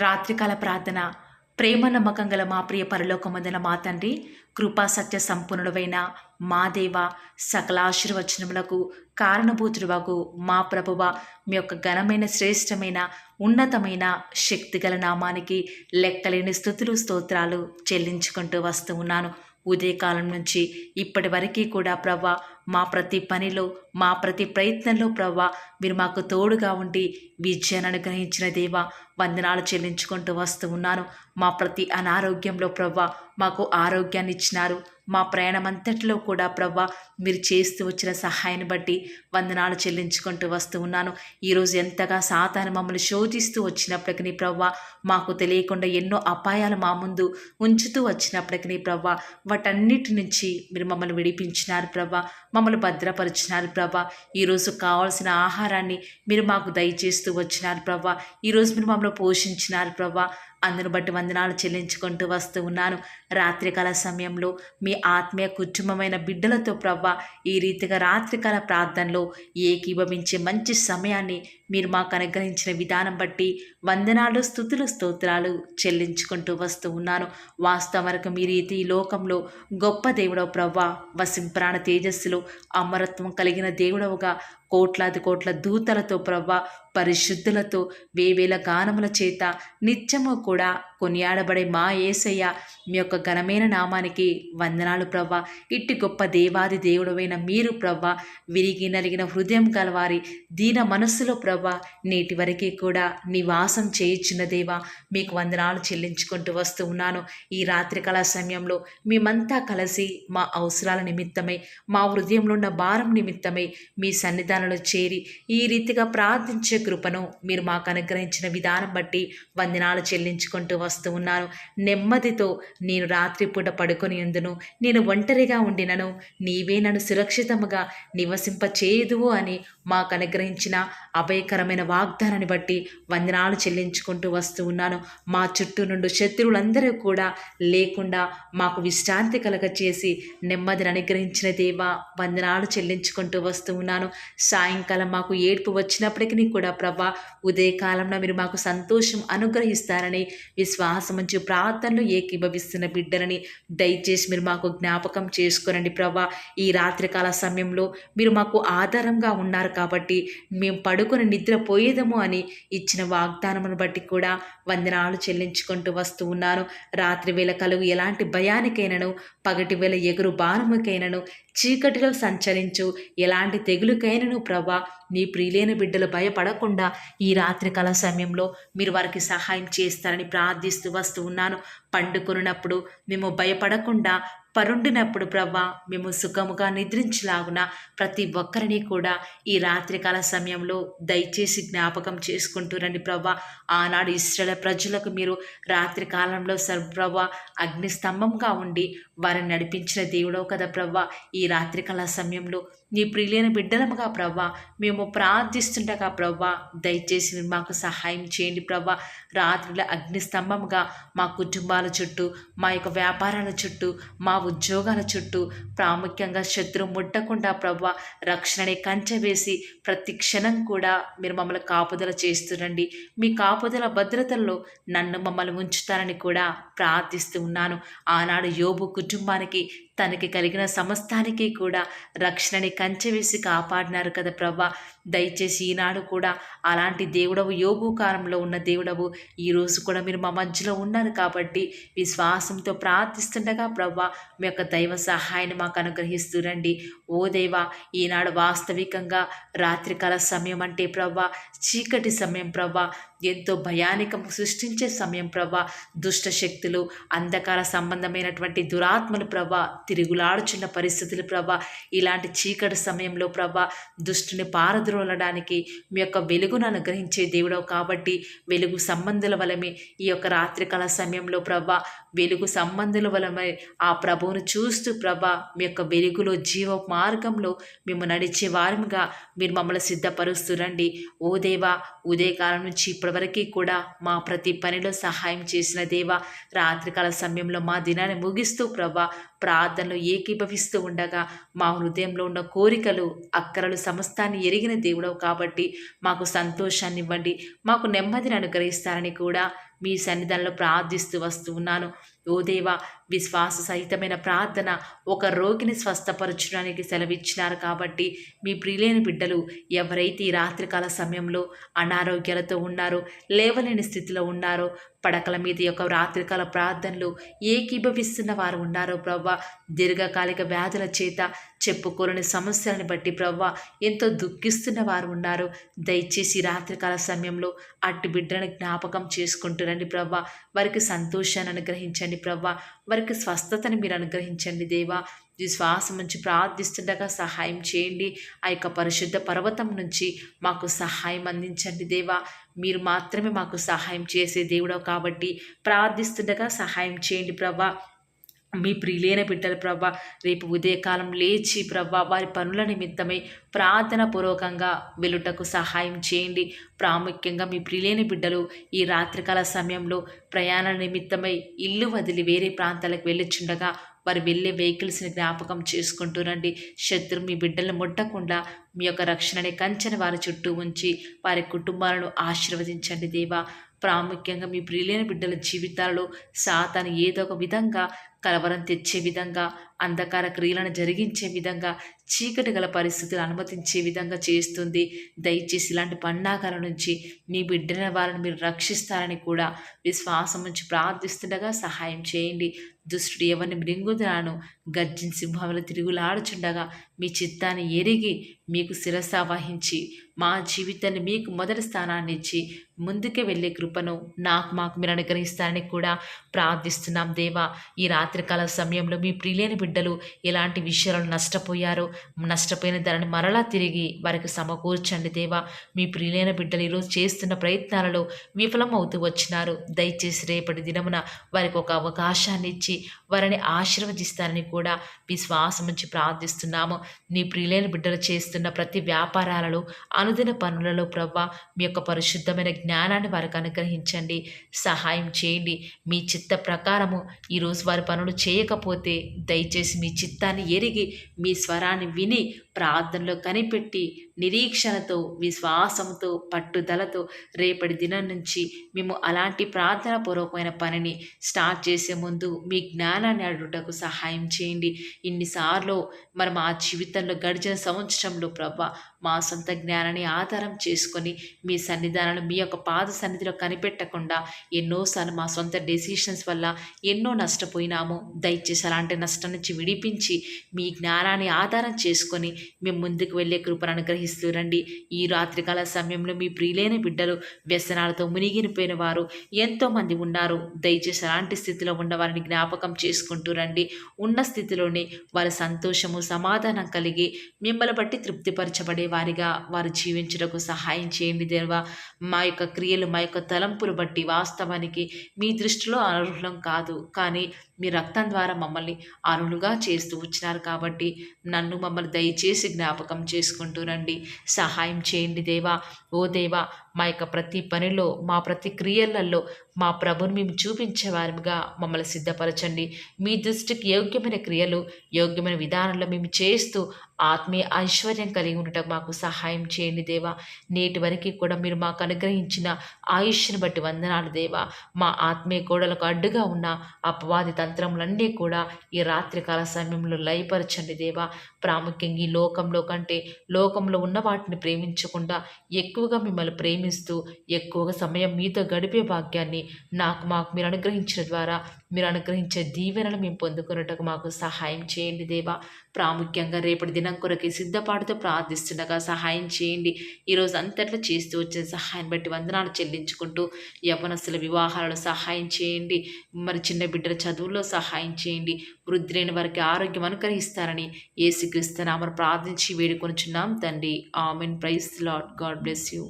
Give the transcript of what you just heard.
రాత్రికాల ప్రార్థన. ప్రేమ నమ్మకం గల మా ప్రియ పరలోకమందున మా తండ్రి, కృపా సత్య సంపూర్ణుడైన మా దేవ, సకల ఆశీర్వచనములకు కారణభూతుడువగు మా ప్రభువ, మీ యొక్క ఘనమైన శ్రేష్టమైన ఉన్నతమైన శక్తిగల నామానికి లెక్కలేని స్థుతులు స్తోత్రాలు చెల్లించుకుంటూ వస్తూ ఉన్నాను. ఉదయకాలం నుంచి ఇప్పటి వరకు కూడా ప్రవ్వా, మా ప్రతి పనిలో మా ప్రతి ప్రయత్నంలో ప్రవ్వా మీరు మాకు తోడుగా ఉండి విజయాన్ని అనుగ్రహించిన దేవా, వందనాలు చెల్లించుకుంటూ వస్తూ ఉన్నాను. మా ప్రతి అనారోగ్యంలో ప్రవ్వా మాకు ఆరోగ్యాన్ని ఇచ్చినారు. మా ప్రయాణం అంతటిలో కూడా ప్రవ్వా మీరు చేస్తూ వచ్చిన సహాయాన్ని బట్టి వందనాలు చెల్లించుకుంటూ వస్తూ ఉన్నాను. ఈరోజు ఎంతగా సాతాను మమ్మల్ని శోధిస్తూ వచ్చినప్పటికీ ప్రవ్వా, మాకు తెలియకుండా ఎన్నో అపాయాలు మా ముందు ఉంచుతూ వచ్చినప్పటికీ ప్రవ్వా, వాటన్నిటి నుంచి మీరు మమ్మల్ని విడిపించినారు ప్రవ్వా, మమ్మల్ని భద్రపరిచినారు ప్రవ్వా. ఈరోజు కావాల్సిన ఆహారాన్ని మీరు మాకు దయచేస్తూ వచ్చినారు ప్రవ్వా. ఈరోజు మీరు మమ్మల్ని పోషించినారు ప్రవ్వా. అందును బట్టి వందనాలు చెల్లించుకుంటూ వస్తూ ఉన్నాను. రాత్రికాల సమయంలో మీ ఆత్మీయ కుటుంబమైన బిడ్డలతో ప్రవ్వా ఈ రీతిగా రాత్రికాల ప్రార్థనలో ఏకీభవించే మంచి సమయాన్ని మీరు మాకు అనుగ్రహించిన విధానం బట్టి వందనాలు స్తుతులు స్తోత్రాలు చెల్లించుకుంటూ వస్తూ ఉన్నాను. వాస్తవం వరకు మీరు ఈ లోకంలో గొప్ప దేవుడవు ప్రవ్వా, వసింప్రాణ తేజస్సులో అమరత్వం కలిగిన దేవుడవుగా కోట్లాది కోట్ల దూతలతో ప్రవ్వా, పరిశుద్ధులతో వేవేల గానముల చేత నిత్యము కూడా కొనియాడబడే మా యేసయ్య, మీ యొక్క ఘనమైన నామానికి వందనాలు ప్రవ్వా. ఇట్టి గొప్ప దేవాది దేవుడవైన మీరు ప్రవ్వా, విరిగి నలిగిన హృదయం గలవారి దీన మనస్సులో ప్రవ్వా నేటి వరకు కూడా నివాసం చేయించిన దేవా, మీకు వందనాలు చెల్లించుకుంటూ వస్తూ ఉన్నాను. ఈ రాత్రికాల సమయంలో మేమంతా కలిసి మా అవసరాల నిమిత్తమై, మా హృదయంలో ఉన్న భారం నిమిత్తమై మీ సన్నిధానంలో చేరి ఈ రీతిగా ప్రార్థించే కృపను మీరు మాకు అనుగ్రహించిన విధానం బట్టి వందనాలు చెల్లించుకుంటూ వస్తూ ఉన్నాను. నెమ్మదితో నేను రాత్రిపూట పడుకొని ఉందును, నేను ఒంటరిగా ఉండినను నీవే నన్ను సురక్షితముగా నివసింపచేయుదువు అని మాకు అనుగ్రహించిన అభయకరమైన వాగ్దానాన్ని బట్టి వందనాలు చెల్లించుకుంటూ వస్తూ ఉన్నాను. మా చుట్టూ నుండి శత్రువులందరూ కూడా లేకుండా మాకు విశ్రాంతి కలగ చేసి నెమ్మదిని అనుగ్రహించిన దేవా, వందనాలు చెల్లించుకుంటూ వస్తూ ఉన్నాను. సాయంకాలం మాకు ఏడుపు వచ్చినప్పటికీ కూడా ప్రభా, ఉదయకాలంలో మీరు మాకు సంతోషం అనుగ్రహిస్తారని విశ్వాసముంచి ప్రార్థనలు ఏకీభవిస్తున్న బిడ్డలని దయచేసి మీరు మాకు జ్ఞాపకం చేసుకోనండి ప్రభా. ఈ రాత్రికాల సమయంలో మీరు మాకు ఆధారంగా ఉన్నారు కాబట్టి మేము పడుకొని నిద్రపోయేదము అని ఇచ్చిన వాగ్దానమును బట్టి కూడా వందనాలు చెల్లించుకుంటూ వస్తూ ఉన్నాను. రాత్రి వేళ కలుగు ఎలాంటి భయానికైనను, పగటి వేళ ఎగురు బాణముకైనను, చీకటిలో సంచరించు ఎలాంటి తెగులుకైనను ప్రభా, నీ ప్రియులైన బిడ్డలు భయపడకుండా ఈ రాత్రికాల సమయంలో మీరు వారికి సహాయం చేస్తారని ప్రార్థిస్తూ వస్తూ ఉన్నాను. పండుకొనున్నప్పుడు మేము భయపడకుండా, పరుండినప్పుడు ప్రవ్వా మేము సుఖముగా నిద్రించలాగున ప్రతి ఒక్కరిని కూడా ఈ రాత్రికాల సమయంలో దయచేసి జ్ఞాపకం చేసుకుంటూ రండి ప్రవ్వా. ఆనాడు ఇశ్రాయేలు ప్రజలకు మీరు రాత్రికాలంలో ప్రవ్వా అగ్నిస్తంభంగా ఉండి వారిని నడిపించిన దేవుడవు కదా ప్రవ్వా. ఈ రాత్రికాల సమయంలో నీ ప్రియులైన బిడ్డలముగా ప్రవ్వా మేము ప్రార్థిస్తుండగా ప్రవ్వా దయచేసి మీరు మాకు సహాయం చేయండి ప్రవ్వా. రాత్రిలో అగ్నిస్తంభంగా మా కుటుంబాల చుట్టూ, మా యొక్క వ్యాపారాల చుట్టూ, మా ఉద్యోగాల చుట్టూ, ప్రాముఖ్యంగా శత్రువు ముట్టకుండా ప్రవ్వా రక్షణని కంచె వేసి ప్రతి క్షణం కూడా మీరు మమ్మల్ని కాపుదల చేస్తురండి. మీ కాపుదల భద్రతల్లో నన్ను మమ్మల్ని ఉంచుతారని కూడా ప్రార్థిస్తూ ఉన్నాను. ఆనాడు యోబు కుటుంబానికి తనకి కలిగిన సమస్తానికి కూడా రక్షణని కంచె వేసి కాపాడినారు కదా ప్రవ్వా. దయచేసి ఈనాడు కూడా అలాంటి దేవుడవు, యోబు కాలంలో ఉన్న దేవుడవు ఈరోజు కూడా మీరు మా మధ్యలో ఉన్నారు కాబట్టి విశ్వాసంతో ప్రార్థిస్తుండగా ప్రవ్వా మీ యొక్క దైవ సహాయాన్ని మాకు అనుగ్రహిస్తూ రండి. ఓ దేవా, ఈనాడు వాస్తవికంగా రాత్రికాల సమయం అంటే ప్రవ్వా చీకటి సమయం ప్రవ్వా, ఎంతో భయానికం సృష్టించే సమయం ప్రవ్వా. దుష్ట శక్తులు, అంధకార సంబంధమైనటువంటి దురాత్మలు ప్రవ్వా తిరుగులాడుచున్న పరిస్థితులు ప్రవ్వా. ఇలాంటి చీకటి సమయంలో ప్రవ్వా దుష్టుని పారద్రోలడానికి మీ యొక్క వెలుగును అనుగ్రహించే దేవుడవు కాబట్టి వెలుగు సంబంధుల వలమే ఈ యొక్క రాత్రికాల సమయంలో ప్రవ్వా వెలుగు సంబంధుల వలమే ఆ ప్రభువును చూస్తూ ప్రభా మీ యొక్క వెలుగులో జీవ మార్గంలో మేము నడిచే వారముగా మీరు మమ్మల్ని సిద్ధపరుస్తూ రండి. ఓ దేవా, ఉదయకాలం నుంచి ఇప్పటివరకు కూడా మా ప్రతి పనిలో సహాయం చేసిన దేవా, రాత్రికాల సమయంలో మా దినాన్ని ముగిస్తూ ప్రభా ప్రార్థనలు ఏకీభవిస్తూ ఉండగా మా హృదయంలో ఉన్న కోరికలు, అక్కరలు సమస్తాన్ని ఎరిగిన దేవుడవు కాబట్టి మాకు సంతోషాన్ని ఇవ్వండి, మాకు నెమ్మదిని అనుగ్రహిస్తారని కూడా మీ సన్నిధానంలో ప్రార్థిస్తూ వస్తూ ఉన్నాను. ఓ దేవా, విశ్వాస సహితమైన ప్రార్థన ఒక రోగిని స్వస్థపరచడానికి సెలవిచ్చినారు కాబట్టి మీ ప్రియులైన బిడ్డలు ఎవరైతే ఈ రాత్రికాల సమయంలో అనారోగ్యాలతో ఉన్నారో, లేవలేని స్థితిలో ఉన్నారో, పడకల మీద యొక్క రాత్రికాల ప్రార్థనలు ఏకీభవిస్తున్న వారు ఉన్నారో ప్రవ్వా, దీర్ఘకాలిక వ్యాధుల చేత చెప్పుకోలేని సమస్యలను బట్టి ప్రవ్వా ఎంతో దుఃఖిస్తున్న వారు ఉన్నారు. దయచేసి రాత్రికాల సమయంలో అట్టి బిడ్డలను జ్ఞాపకం చేసుకుంటురండి ప్రవ్వా. వారికి సంతోషాన్ని అనుగ్రహించండి ప్రవ్వా. వారికి స్వస్థతని మీరు అనుగ్రహించండి దేవా. విశ్వాసం నుంచి ప్రార్థిస్తుండగా సహాయం చేయండి. ఆ యొక్క పరిశుద్ధ పర్వతం నుంచి మాకు సహాయం అందించండి దేవా. మీరు మాత్రమే మాకు సహాయం చేసే దేవుడవు కాబట్టి ప్రార్థిస్తుండగా సహాయం చేయండి ప్రభా. మీ ప్రియులైన బిడ్డలు ప్రభా రేపు ఉదయకాలం లేచి ప్రభా వారి పనుల నిమిత్తమై ప్రార్థన పూర్వకంగా వెలుటకు సహాయం చేయండి. ప్రాముఖ్యంగా మీ ప్రియులైన బిడ్డలు ఈ రాత్రికాల సమయంలో ప్రయాణ నిమిత్తమై ఇల్లు వదిలి వేరే ప్రాంతాలకు వెళ్ళిచుండగా వారు వెళ్ళే వెహికల్స్ని జ్ఞాపకం చేసుకుంటూనండి. శత్రు మీ బిడ్డలను ముట్టకుండా మీ యొక్క రక్షణని కంచెని వారి చుట్టూ ఉంచి వారి కుటుంబాలను ఆశీర్వదించండి దేవా. ప్రాముఖ్యంగా మీ ప్రియులైన బిడ్డల జీవితాలలో సాతాను ఏదో ఒక విధంగా కలవరం తెచ్చే విధంగా, అంధకార క్రియలను జరిగించే విధంగా, చీకటి గల పరిస్థితులు అనుమతించే విధంగా చేస్తుంది. దయచేసి ఇలాంటి పన్నాగాల నుంచి మీ బిడ్డల వారిని మీరు రక్షిస్తారని కూడా విశ్వాసం నుంచి ప్రార్థిస్తుండగా సహాయం చేయండి. దుష్టుడు ఎవరిని మృంగుదనాను గర్జించి సింహములు తిరుగులాడుచుండగా మీ చిత్తాన్ని ఎరిగి మీకు శిరస వహించి మా జీవితాన్ని మీకు మొదటి స్థానాన్ని ఇచ్చి ముందుకే వెళ్ళే కృపను మాకు మీరు అనుగ్రహిస్తారని కూడా ప్రార్థిస్తున్నాం దేవా. ఈ రాత్రికాల సమయంలో మీ ప్రియులైన బిడ్డలు ఎలాంటి విషయాలను నష్టపోయిన దానిని మరలా తిరిగి వారికి సమకూర్చండి దేవా. మీ ప్రియులైన బిడ్డలు ఈరోజు చేస్తున్న ప్రయత్నాలలో విఫలం అవుతూ వచ్చినారు. దయచేసి రేపటి దినమున వారికి ఒక అవకాశాన్ని ఇచ్చి వారిని ఆశీర్వదిస్తారని కూడా విశ్వాసం నుంచి ప్రార్థిస్తున్నాము. మీ ప్రియులైన బిడ్డలు చేస్తున్న ప్రతి వ్యాపారాలలో, అనుదిన పనులలో ప్రవ్వా మీ యొక్క పరిశుద్ధమైన జ్ఞానాన్ని వారికి అనుగ్రహించండి, సహాయం చేయండి. మీ చిత్త ప్రకారము ఈరోజు వారి పనులు చేయకపోతే దయచేసి మీ చిత్తాన్ని ఎరిగి మీ స్వరాన్ని విని ప్రార్థనలో కనిపెట్టి నిరీక్షణతో, విశ్వాసంతో, పట్టుదలతో రేపటి దినం నుంచి మేము అలాంటి ప్రార్థన పూర్వకమైన పనిని స్టార్ట్ చేసే ముందు మీ జ్ఞానాన్ని అడుగుటకు సహాయం చేయండి. ఇన్నిసార్లు మరి మా జీవితంలో గడిచిన సంవత్సరంలో ప్రభా మా సొంత జ్ఞానాన్ని ఆధారం చేసుకొని మీ సన్నిధానాన్ని మీ యొక్క పాద సన్నిధిలో కనిపెట్టకుండా ఎన్నోసార్లు మా సొంత డెసిషన్స్ వల్ల ఎన్నో నష్టపోయినాము. దయచేసి అలాంటి నష్టం నుంచి విడిపించి మీ జ్ఞానాన్ని ఆధారం చేసుకొని మేము ముందుకు వెళ్ళే కృపను అనుగ్రహిస్తూ రండి. ఈ రాత్రికాల సమయంలో మీ ప్రియులైన బిడ్డలు వ్యసనాలతో మునిగిపోయిన వారు ఎంతోమంది ఉన్నారు. దయచేసి అలాంటి స్థితిలో ఉన్న వారిని జ్ఞాపకం చేసుకుంటూ రండి. ఉన్న స్థితిలోనే వారి సంతోషము, సమాధానం కలిగి మిమ్మల్ని బట్టి తృప్తిపరచబడే వారిగా వారు జీవించడానికి సహాయం చేయండి దేవా. మా యొక్క క్రియలు, మా యొక్క తలంపులు బట్టి వాస్తవానికి మీ దృష్టిలో అనర్హులం కాదు, కానీ మీ రక్తం ద్వారా మమ్మల్ని అర్హులుగా చేస్తూ వచ్చినారు కాబట్టి మమ్మల్ని దయచేసి జ్ఞాపకం చేసుకుంటూ రండి. సహాయం చేయండి దేవా. ఓ దేవా, మా యొక్క ప్రతి పనిలో, మా ప్రతి క్రియలలో మా ప్రభుని మేము చూపించే వారిగా మమ్మల్ని సిద్ధపరచండి. మీ దృష్టికి యోగ్యమైన క్రియలు, యోగ్యమైన విధానంలో మేము చేస్తూ ఆత్మీయ ఐశ్వర్యం కలిగి ఉండటం మాకు సహాయం చేయండి దేవా. నేటి వరకు కూడా మీరు మాకు అనుగ్రహించిన ఆయుష్ను బట్టి వందనాలు దేవా. మా ఆత్మీయ గోడలకు అడ్డుగా ఉన్న అపవాది తంత్రములన్నీ కూడా ఈ రాత్రికాల సమయంలో లయపరచండి దేవా. ప్రాముఖ్యంగా ఈ లోకంలో కంటే లోకంలో ఉన్న వాటిని ప్రేమించకుండా ఎక్కువగా మిమ్మల్ని ప్రేమిస్తూ ఎక్కువగా సమయం మీతో గడిపే భాగ్యాన్ని మాకు మీరు అనుగ్రహించిన ద్వారా మీరు అనుగ్రహించే దీవెనలు మేము పొందుకున్నట్టుకు మాకు సహాయం చేయండి దేవా. ప్రాముఖ్యంగా రేపటి దినం కొరకి సిద్ధపాటుతో ప్రార్థిస్తుండగా సహాయం చేయండి. ఈరోజు అంతట్లో చేస్తూ వచ్చిన సహాయం బట్టి వందనాలు చెల్లించుకుంటూ యవ్వనస్తుల వివాహాలలో సహాయం చేయండి. మరి చిన్న బిడ్డల చదువుల్లో సహాయం చేయండి. వృద్ధులైన వారికి ఆరోగ్యం అనుగ్రహిస్తారని యేసుక్రీస్తు నామమున ప్రార్థించి వేడుకొనుచున్నాం తండ్రి. Amen. Praise the Lord. God bless you.